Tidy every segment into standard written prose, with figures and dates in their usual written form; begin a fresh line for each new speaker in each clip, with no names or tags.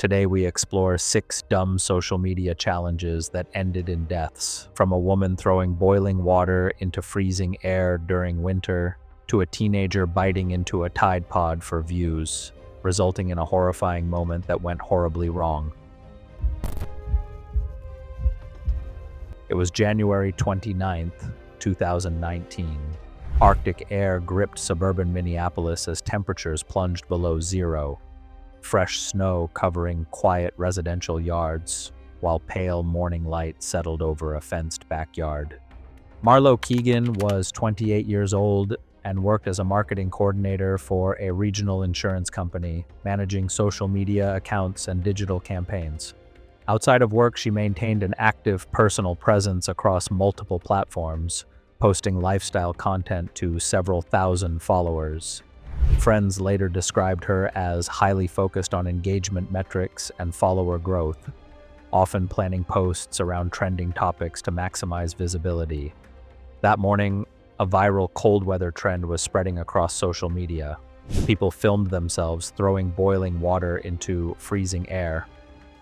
Today we explore 6 dumb social media challenges that ended in deaths, from a woman throwing boiling water into freezing air during winter, to a teenager biting into a Tide Pod for views, resulting in a horrifying moment that went horribly wrong. It was January 29th, 2019. Arctic air gripped suburban Minneapolis as temperatures plunged below zero. Fresh snow covering quiet residential yards, while pale morning light settled over a fenced backyard. Marlo Keegan was 28 years old and worked as a marketing coordinator for a regional insurance company, managing social media accounts and digital campaigns. Outside of work, she maintained an active personal presence across multiple platforms, posting lifestyle content to several thousand followers. Friends later described her as highly focused on engagement metrics and follower growth, often planning posts around trending topics to maximize visibility. That morning, a viral cold weather trend was spreading across social media. People filmed themselves throwing boiling water into freezing air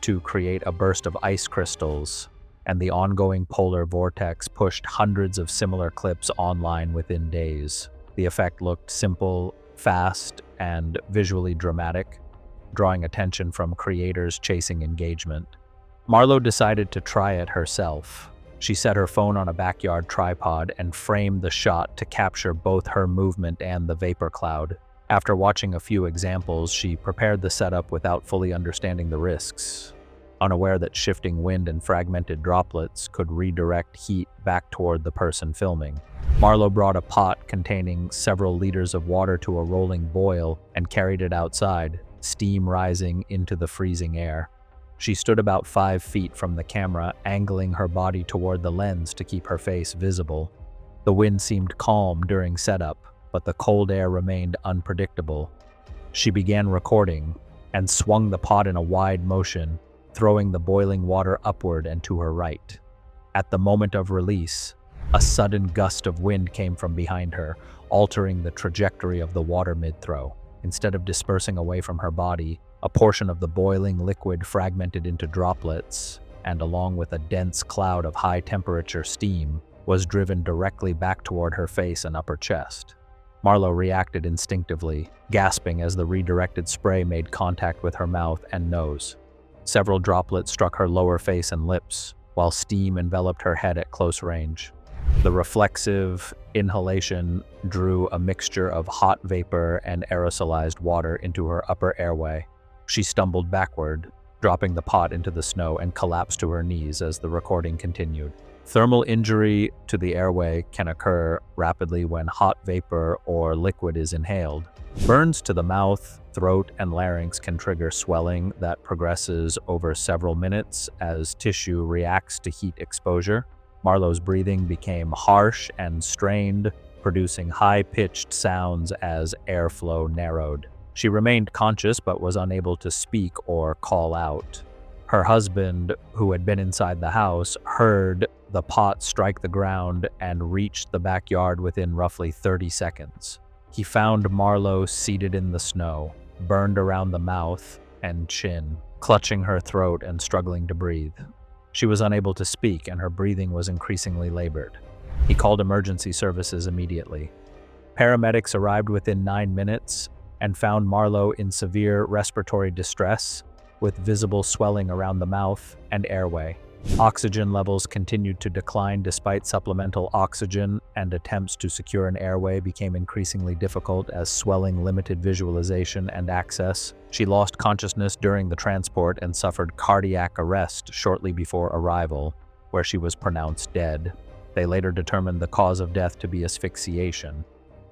to create a burst of ice crystals, and the ongoing polar vortex pushed hundreds of similar clips online within days. The effect looked simple, fast, and visually dramatic, drawing attention from creators chasing engagement. Marlo decided to try it herself. She set her phone on a backyard tripod and framed the shot to capture both her movement and the vapor cloud. After watching a few examples, she prepared the setup without fully understanding the risks, unaware that shifting wind and fragmented droplets could redirect heat back toward the person filming. Marlo brought a pot containing several liters of water to a rolling boil and carried it outside, steam rising into the freezing air. She stood about 5 feet from the camera, angling her body toward the lens to keep her face visible. The wind seemed calm during setup, but the cold air remained unpredictable. She began recording and swung the pot in a wide motion, throwing the boiling water upward and to her right. At the moment of release, a sudden gust of wind came from behind her, altering the trajectory of the water mid-throw. Instead of dispersing away from her body, a portion of the boiling liquid fragmented into droplets, and along with a dense cloud of high-temperature steam, was driven directly back toward her face and upper chest. Marlo reacted instinctively, gasping as the redirected spray made contact with her mouth and nose. Several droplets struck her lower face and lips, while steam enveloped her head at close range. The reflexive inhalation drew a mixture of hot vapor and aerosolized water into her upper airway. She stumbled backward, dropping the pot into the snow, and collapsed to her knees as the recording continued. Thermal injury to the airway can occur rapidly when hot vapor or liquid is inhaled. Burns to the mouth, throat, and larynx can trigger swelling that progresses over several minutes as tissue reacts to heat exposure. Marlo's breathing became harsh and strained, producing high-pitched sounds as airflow narrowed. She remained conscious but was unable to speak or call out. Her husband, who had been inside the house, heard the pot strike the ground and reached the backyard within roughly 30 seconds. He found Marlo seated in the snow, burned around the mouth and chin, clutching her throat and struggling to breathe. She was unable to speak, and her breathing was increasingly labored. He called emergency services immediately. Paramedics arrived within 9 minutes and found Marlo in severe respiratory distress, with visible swelling around the mouth and airway. Oxygen levels continued to decline despite supplemental oxygen, and attempts to secure an airway became increasingly difficult as swelling limited visualization and access. She lost consciousness during the transport and suffered cardiac arrest shortly before arrival, where she was pronounced dead. They later determined the cause of death to be asphyxiation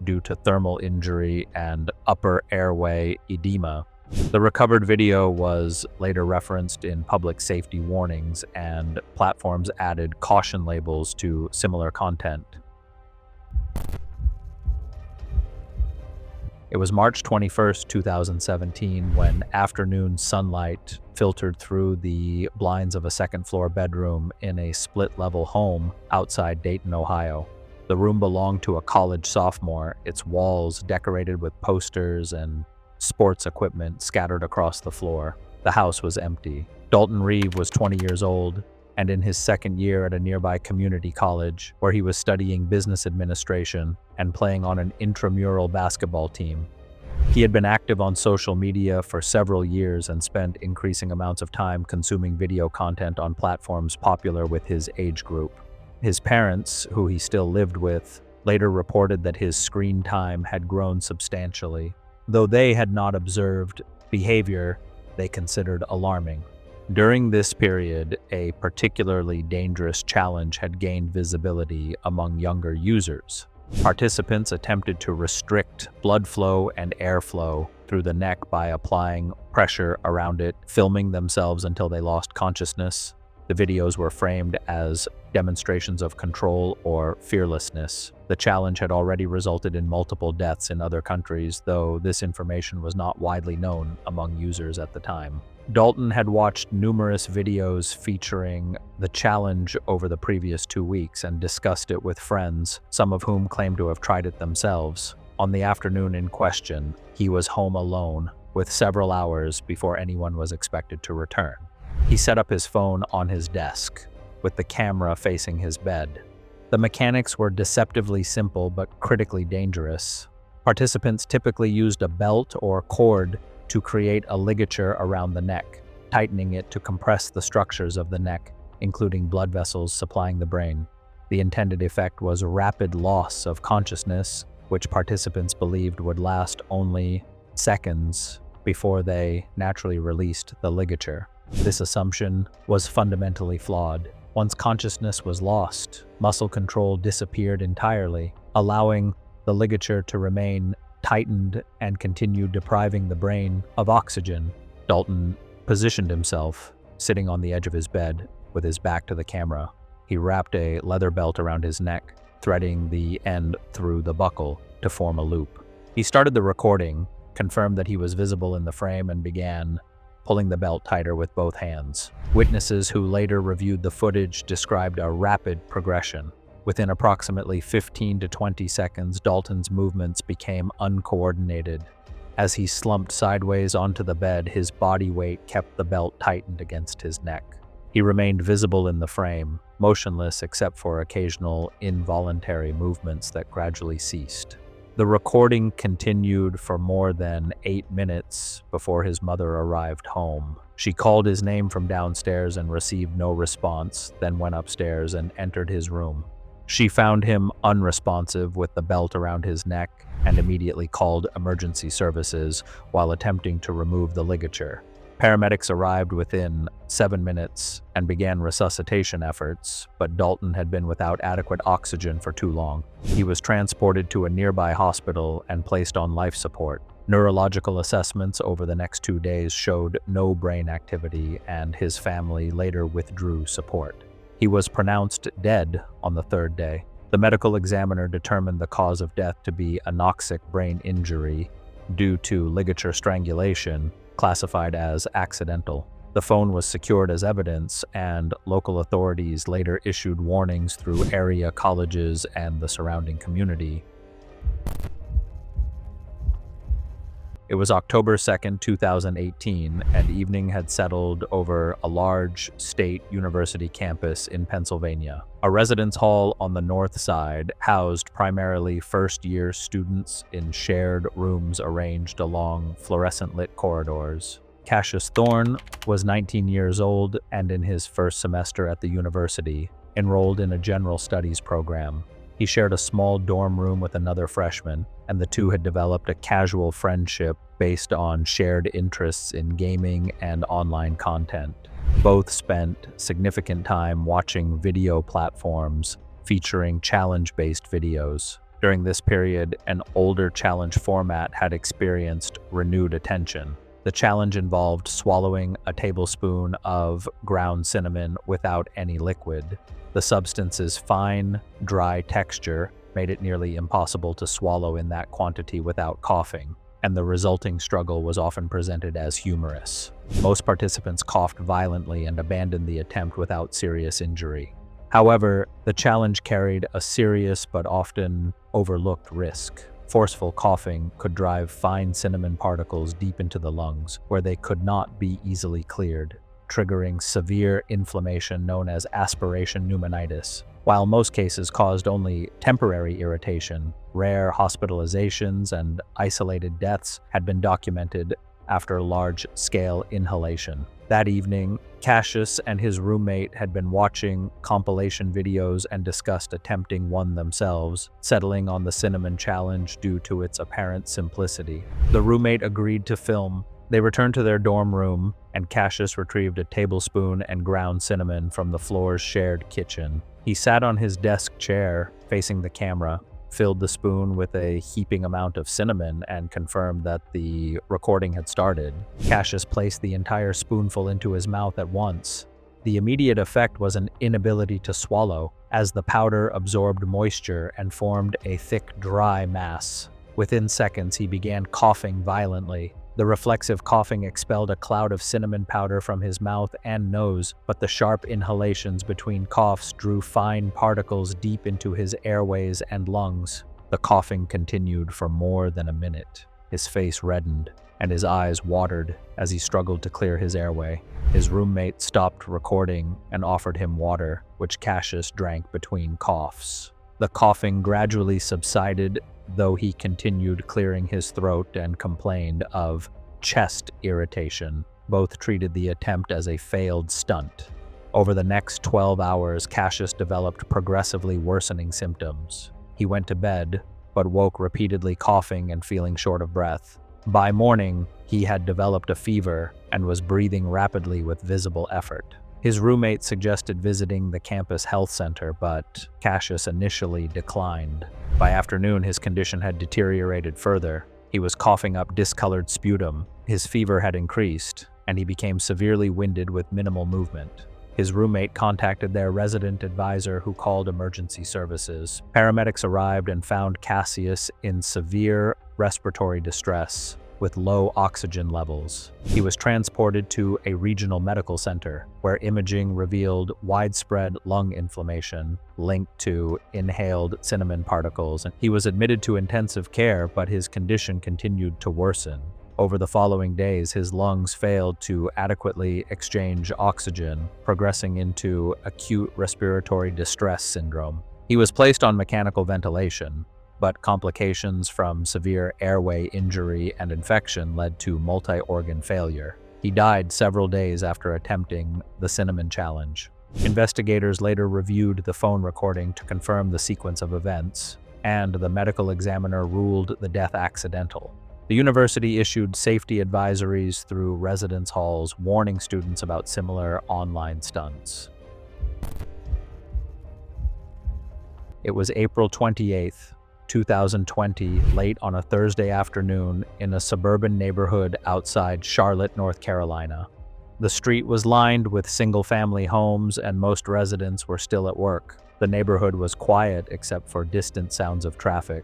due to thermal injury and upper airway edema. The recovered video was later referenced in public safety warnings, and platforms added caution labels to similar content. It was March 21st, 2017, when afternoon sunlight filtered through the blinds of a second-floor bedroom in a split-level home outside Dayton, Ohio. The room belonged to a college sophomore, its walls decorated with posters and sports equipment scattered across the floor. The The house was empty. Dalton Reeve was 20 years old and in his second year at a nearby community college where he was studying business administration and playing on an intramural basketball team. He had been active on social media for several years and spent increasing amounts of time consuming video content on platforms popular with his age group. His parents, who he still lived with, later reported that his screen time had grown substantially, though they had not observed behavior they considered alarming. During this period, a particularly dangerous challenge had gained visibility among younger users. Participants attempted to restrict blood flow and airflow through the neck by applying pressure around it, filming themselves until they lost consciousness. The videos were framed as demonstrations of control or fearlessness. The challenge had already resulted in multiple deaths in other countries, though this information was not widely known among users at the time. Dalton had watched numerous videos featuring the challenge over the previous 2 weeks and discussed it with friends, some of whom claimed to have tried it themselves. On the afternoon in question, he was home alone, with several hours before anyone was expected to return. He set up his phone on his desk, with the camera facing his bed. The mechanics were deceptively simple but critically dangerous. Participants typically used a belt or cord to create a ligature around the neck, tightening it to compress the structures of the neck, including blood vessels supplying the brain. The intended effect was rapid loss of consciousness, which participants believed would last only seconds before they naturally released the ligature. This assumption was fundamentally flawed. Once consciousness was lost, muscle control disappeared entirely, allowing the ligature to remain tightened and continued depriving the brain of oxygen. Dalton positioned himself, sitting on the edge of his bed with his back to the camera. He wrapped a leather belt around his neck, threading the end through the buckle to form a loop. He started the recording, confirmed that he was visible in the frame, and began pulling the belt tighter with both hands. Witnesses who later reviewed the footage described a rapid progression. Within approximately 15 to 20 seconds, Dalton's movements became uncoordinated. As he slumped sideways onto the bed, his body weight kept the belt tightened against his neck. He remained visible in the frame, motionless except for occasional involuntary movements that gradually ceased. The recording continued for more than 8 minutes before his mother arrived home. She called his name from downstairs and received no response, then went upstairs and entered his room. She found him unresponsive with the belt around his neck and immediately called emergency services while attempting to remove the ligature. Paramedics arrived within 7 minutes and began resuscitation efforts, but Dalton had been without adequate oxygen for too long. He was transported to a nearby hospital and placed on life support. Neurological assessments over the next 2 days showed no brain activity, and his family later withdrew support. He was pronounced dead on the 3rd day. The medical examiner determined the cause of death to be anoxic brain injury due to ligature strangulation, classified as accidental. The phone was secured as evidence, and local authorities later issued warnings through area colleges and the surrounding community. It was October 2nd, 2018, and evening had settled over a large state university campus in Pennsylvania. A residence hall on the north side housed primarily first-year students in shared rooms arranged along fluorescent-lit corridors. Cassius Thorne was 19 years old and in his first semester at the university, enrolled in a general studies program. He shared a small dorm room with another freshman, and the two had developed a casual friendship based on shared interests in gaming and online content. Both spent significant time watching video platforms featuring challenge-based videos. During this period, an older challenge format had experienced renewed attention. The challenge involved swallowing a tablespoon of ground cinnamon without any liquid. The substance's fine, dry texture made it nearly impossible to swallow in that quantity without coughing, and the resulting struggle was often presented as humorous. Most participants coughed violently and abandoned the attempt without serious injury. However, the challenge carried a serious but often overlooked risk. Forceful coughing could drive fine cinnamon particles deep into the lungs, where they could not be easily cleared, triggering severe inflammation known as aspiration pneumonitis. While most cases caused only temporary irritation, rare hospitalizations and isolated deaths had been documented after large-scale inhalation. That evening, Cassius and his roommate had been watching compilation videos and discussed attempting one themselves, settling on the cinnamon challenge due to its apparent simplicity. The roommate agreed to film. They returned to their dorm room, and Cassius retrieved a tablespoon and ground cinnamon from the floor's shared kitchen. He sat on his desk chair, facing the camera, filled the spoon with a heaping amount of cinnamon, and confirmed that the recording had started. Cassius placed the entire spoonful into his mouth at once. The immediate effect was an inability to swallow, as the powder absorbed moisture and formed a thick, dry mass. Within seconds, he began coughing violently. The reflexive coughing expelled a cloud of cinnamon powder from his mouth and nose, but the sharp inhalations between coughs drew fine particles deep into his airways and lungs. The coughing continued for more than a minute. His face reddened, and his eyes watered as he struggled to clear his airway. His roommate stopped recording and offered him water, which Cassius drank between coughs. The coughing gradually subsided, though he continued clearing his throat and complained of chest irritation. Both treated the attempt as a failed stunt. Over the next 12 hours, Cassius developed progressively worsening symptoms. He went to bed, but woke repeatedly coughing and feeling short of breath. By morning, he had developed a fever and was breathing rapidly with visible effort. His roommate suggested visiting the campus health center, but Cassius initially declined. By afternoon, his condition had deteriorated further. He was coughing up discolored sputum, his fever had increased, and he became severely winded with minimal movement. His roommate contacted their resident advisor, who called emergency services. Paramedics arrived and found Cassius in severe respiratory distress, with low oxygen levels. He was transported to a regional medical center, where imaging revealed widespread lung inflammation linked to inhaled cinnamon particles. He was admitted to intensive care, but his condition continued to worsen. Over the following days, his lungs failed to adequately exchange oxygen, progressing into acute respiratory distress syndrome. He was placed on mechanical ventilation, but complications from severe airway injury and infection led to multi-organ failure. He died several days after attempting the cinnamon challenge. Investigators later reviewed the phone recording to confirm the sequence of events, and the medical examiner ruled the death accidental. The university issued safety advisories through residence halls, warning students about similar online stunts. It was April 28th, 2020, late on a Thursday afternoon in a suburban neighborhood outside Charlotte, North Carolina. The street was lined with single-family homes, and most residents were still at work. The neighborhood was quiet except for distant sounds of traffic.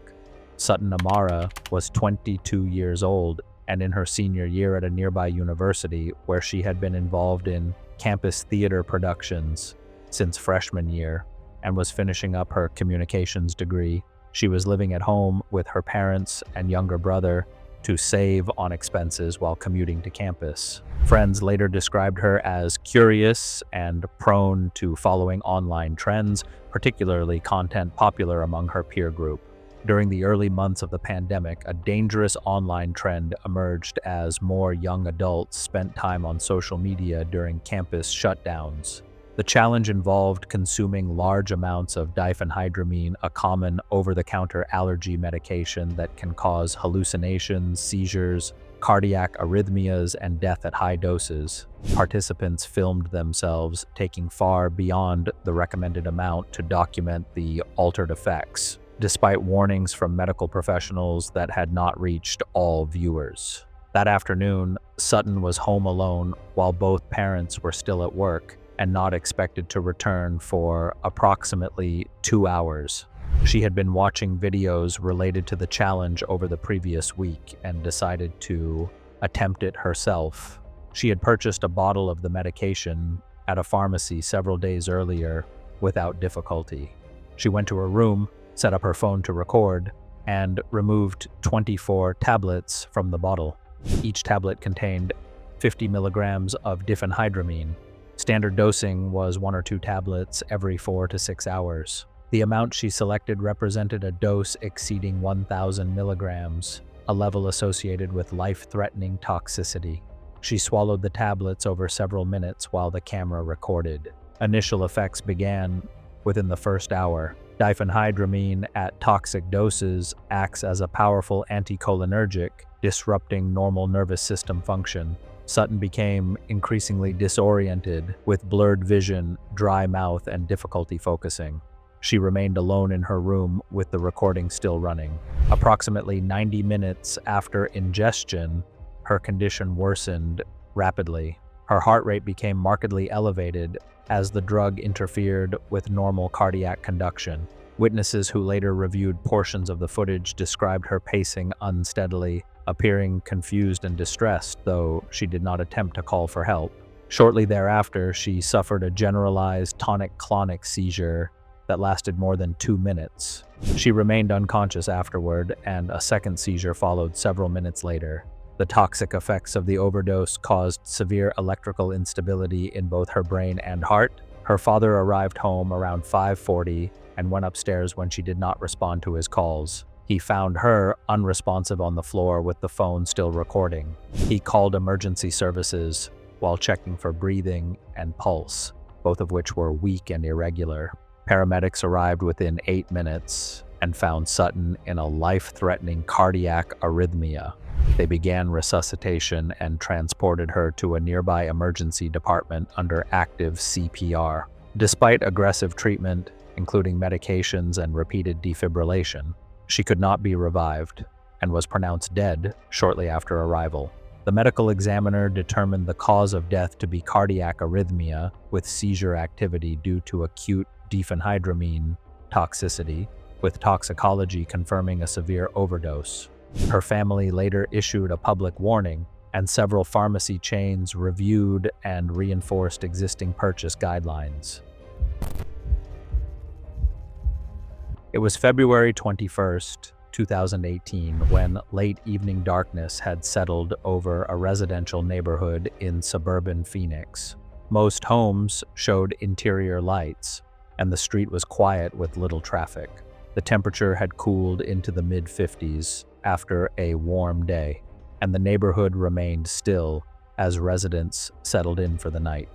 Sutton Amara was 22 years old and in her senior year at a nearby university, where she had been involved in campus theater productions since freshman year and was finishing up her communications degree. She was living at home with her parents and younger brother to save on expenses while commuting to campus. Friends later described her as curious and prone to following online trends, particularly content popular among her peer group. During the early months of the pandemic, a dangerous online trend emerged as more young adults spent time on social media during campus shutdowns. The challenge involved consuming large amounts of diphenhydramine, a common over-the-counter allergy medication that can cause hallucinations, seizures, cardiac arrhythmias, and death at high doses. Participants filmed themselves taking far beyond the recommended amount to document the altered effects, despite warnings from medical professionals that had not reached all viewers. That afternoon, Sutton was home alone while both parents were still at work and not expected to return for approximately 2 hours. She had been watching videos related to the challenge over the previous week and decided to attempt it herself. She had purchased a bottle of the medication at a pharmacy several days earlier without difficulty. She went to her room, set up her phone to record, and removed 24 tablets from the bottle. Each tablet contained 50 milligrams of diphenhydramine. Standard dosing was 1 or 2 tablets every 4 to 6 hours. The amount she selected represented a dose exceeding 1,000 milligrams, a level associated with life-threatening toxicity. She swallowed the tablets over several minutes while the camera recorded. Initial effects began within the first hour. Diphenhydramine at toxic doses acts as a powerful anticholinergic, disrupting normal nervous system function. Sutton became increasingly disoriented, with blurred vision, dry mouth, and difficulty focusing. She remained alone in her room with the recording still running. Approximately 90 minutes after ingestion, her condition worsened rapidly. Her heart rate became markedly elevated as the drug interfered with normal cardiac conduction. Witnesses who later reviewed portions of the footage described her pacing unsteadily, appearing confused and distressed, though she did not attempt to call for help. Shortly thereafter, she suffered a generalized tonic-clonic seizure that lasted more than 2 minutes. She remained unconscious afterward, and a second seizure followed several minutes later. The toxic effects of the overdose caused severe electrical instability in both her brain and heart. Her father arrived home around 5:40 and went upstairs when she did not respond to his calls. He found her unresponsive on the floor with the phone still recording. He called emergency services while checking for breathing and pulse, both of which were weak and irregular. Paramedics arrived within 8 minutes and found Sutton in a life-threatening cardiac arrhythmia. They began resuscitation and transported her to a nearby emergency department under active CPR. Despite aggressive treatment, including medications and repeated defibrillation, she could not be revived and was pronounced dead shortly after arrival. The medical examiner determined the cause of death to be cardiac arrhythmia with seizure activity due to acute diphenhydramine toxicity, with toxicology confirming a severe overdose. Her family later issued a public warning, and several pharmacy chains reviewed and reinforced existing purchase guidelines. It was February 21st, 2018, when late evening darkness had settled over a residential neighborhood in suburban Phoenix. Most homes showed interior lights, and the street was quiet with little traffic. The temperature had cooled into the mid-50s after a warm day, and the neighborhood remained still as residents settled in for the night.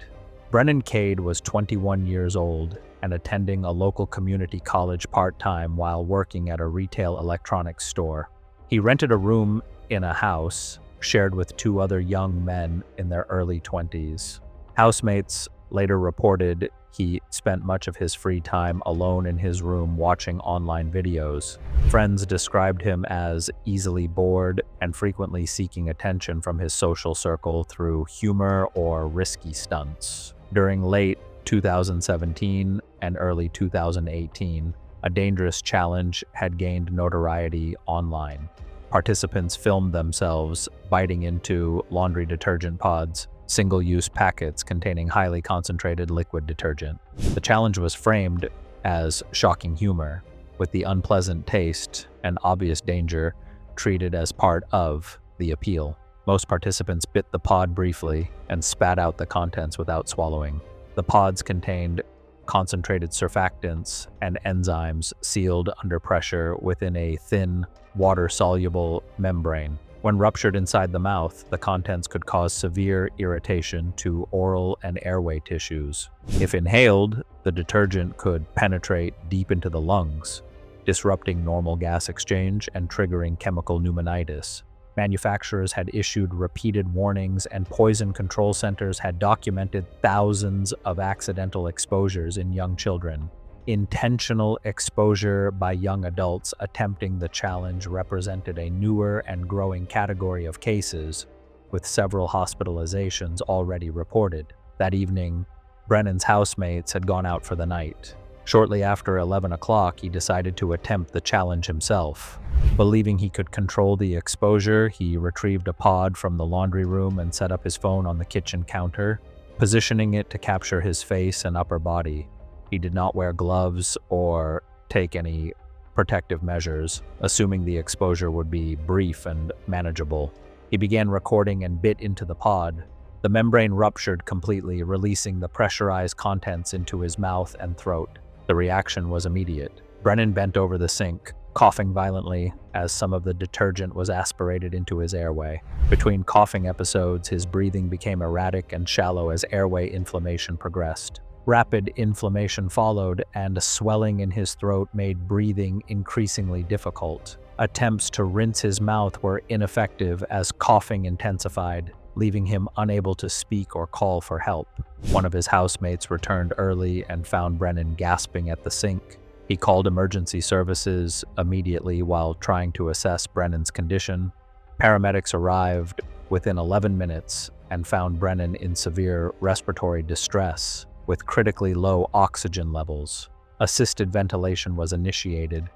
Brennan Cade was 21 years old and attending a local community college part-time while working at a retail electronics store. He rented a room in a house shared with 2 other young men in their early 20s. Housemates later reported he spent much of his free time alone in his room watching online videos. Friends described him as easily bored and frequently seeking attention from his social circle through humor or risky stunts. During late 2017 and early 2018, a dangerous challenge had gained notoriety online. Participants filmed themselves biting into laundry detergent pods, single-use packets containing highly concentrated liquid detergent. The challenge was framed as shocking humor, with the unpleasant taste and obvious danger treated as part of the appeal. Most participants bit the pod briefly and spat out the contents without swallowing. The pods contained concentrated surfactants and enzymes sealed under pressure within a thin, water-soluble membrane. When ruptured inside the mouth, the contents could cause severe irritation to oral and airway tissues. If inhaled, the detergent could penetrate deep into the lungs, disrupting normal gas exchange and triggering chemical pneumonitis. Manufacturers had issued repeated warnings, and poison control centers had documented thousands of accidental exposures in young children. Intentional exposure by young adults attempting the challenge represented a newer and growing category of cases, with several hospitalizations already reported. That evening, Brennan's housemates had gone out for the night. Shortly after 11 o'clock, he decided to attempt the challenge himself. Believing he could control the exposure, he retrieved a pod from the laundry room and set up his phone on the kitchen counter, positioning it to capture his face and upper body. He did not wear gloves or take any protective measures, assuming the exposure would be brief and manageable. He began recording and bit into the pod. The membrane ruptured completely, releasing the pressurized contents into his mouth and throat. The reaction was immediate. Brennan bent over the sink, coughing violently as some of the detergent was aspirated into his airway. Between coughing episodes, his breathing became erratic and shallow as airway inflammation progressed. Rapid inflammation followed, and a swelling in his throat made breathing increasingly difficult. Attempts to rinse his mouth were ineffective as coughing intensified, leaving him unable to speak or call for help. One of his housemates returned early and found Brennan gasping at the sink. He called emergency services immediately while trying to assess Brennan's condition. Paramedics arrived within 11 minutes and found Brennan in severe respiratory distress with critically low oxygen levels. Assisted ventilation was initiated,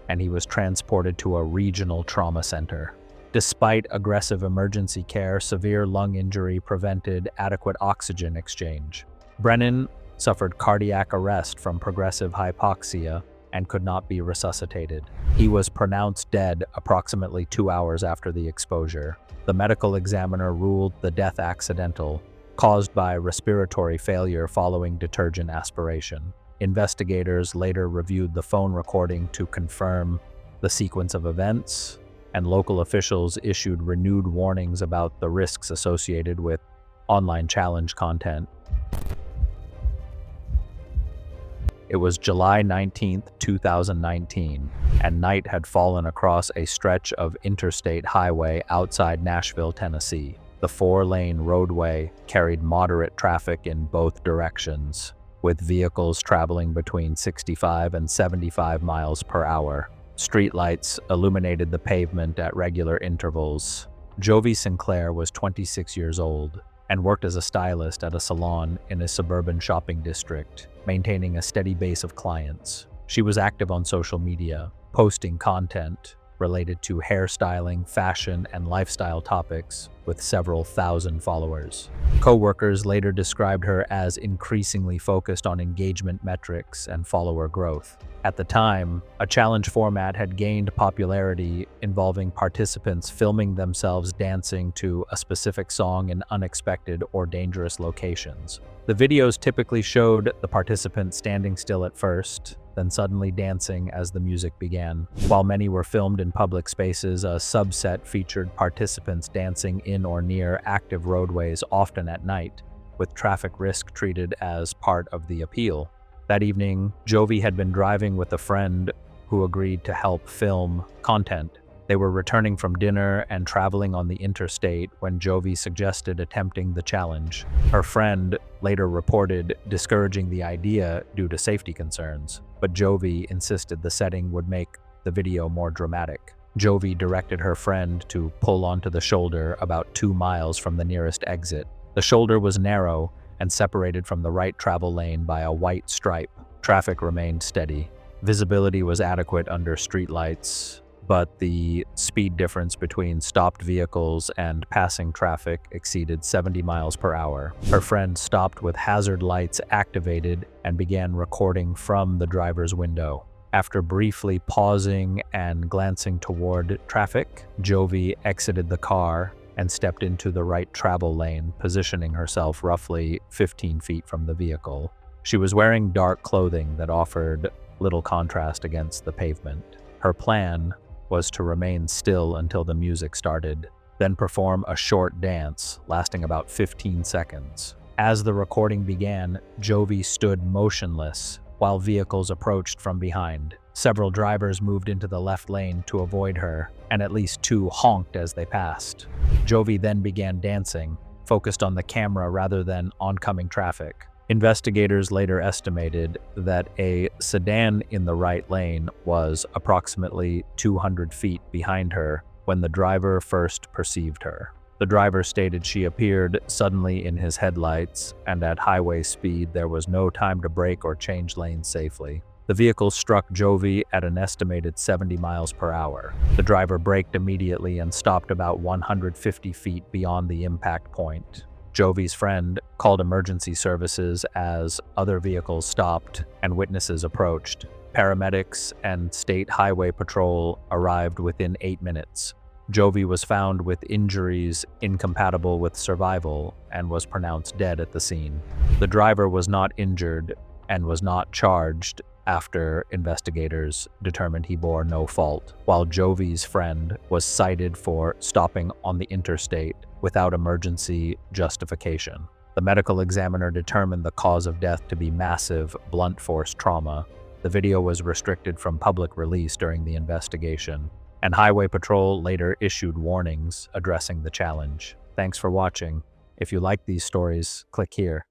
and he was transported to a regional trauma center. Despite aggressive emergency care, severe lung injury prevented adequate oxygen exchange. Brennan suffered cardiac arrest from progressive hypoxia and could not be resuscitated. He was pronounced dead approximately 2 hours after the exposure. The medical examiner ruled the death accidental, caused by respiratory failure following detergent aspiration. Investigators later reviewed the phone recording to confirm the sequence of events, and local officials issued renewed warnings about the risks associated with online challenge content. It was July 19, 2019, and night had fallen across a stretch of interstate highway outside Nashville, Tennessee. The 4-lane roadway carried moderate traffic in both directions, with vehicles traveling between 65 and 75 miles per hour. Streetlights illuminated the pavement at regular intervals. Jovi Sinclair was 26 years old and worked as a stylist at a salon in a suburban shopping district, maintaining a steady base of clients. She was active on social media, posting content related to hairstyling, fashion, and lifestyle topics with several thousand followers. Co-workers later described her as increasingly focused on engagement metrics and follower growth. At the time, a challenge format had gained popularity involving participants filming themselves dancing to a specific song in unexpected or dangerous locations. The videos typically showed the participants standing still at first, then suddenly dancing as the music began. While many were filmed in public spaces, a subset featured participants dancing in or near active roadways, often at night, with traffic risk treated as part of the appeal. That evening, Jovi had been driving with a friend who agreed to help film content. They were returning from dinner and traveling on the interstate when Jovi suggested attempting the challenge. Her friend later reported discouraging the idea due to safety concerns, but Jovi insisted the setting would make the video more dramatic. Jovi directed her friend to pull onto the shoulder about 2 miles from the nearest exit. The shoulder was narrow and separated from the right travel lane by a white stripe. Traffic remained steady. Visibility was adequate under streetlights, but the speed difference between stopped vehicles and passing traffic exceeded 70 miles per hour. Her friend stopped with hazard lights activated and began recording from the driver's window. After briefly pausing and glancing toward traffic, Jovi exited the car and stepped into the right travel lane, positioning herself roughly 15 feet from the vehicle. She was wearing dark clothing that offered little contrast against the pavement. Her plan was to remain still until the music started, then perform a short dance lasting about 15 seconds. As the recording began, Jovi stood motionless while vehicles approached from behind. Several drivers moved into the left lane to avoid her, and at least 2 honked as they passed. Jovi then began dancing, focused on the camera rather than oncoming traffic. Investigators later estimated that a sedan in the right lane was approximately 200 feet behind her when the driver first perceived her. The driver stated she appeared suddenly in his headlights, and at highway speed there was no time to brake or change lanes safely. The vehicle struck Jovi at an estimated 70 miles per hour. The driver braked immediately and stopped about 150 feet beyond the impact point. Jovi's friend called emergency services as other vehicles stopped and witnesses approached. Paramedics and State Highway Patrol arrived within 8 minutes. Jovi was found with injuries incompatible with survival and was pronounced dead at the scene. The driver was not injured and was not charged after investigators determined he bore no fault, while Jovi's friend was cited for stopping on the interstate without emergency justification. The medical examiner determined the cause of death to be massive blunt force trauma. The video was restricted from public release during the investigation, and Highway Patrol later issued warnings addressing the challenge. Thanks for watching. If you like these stories, click here.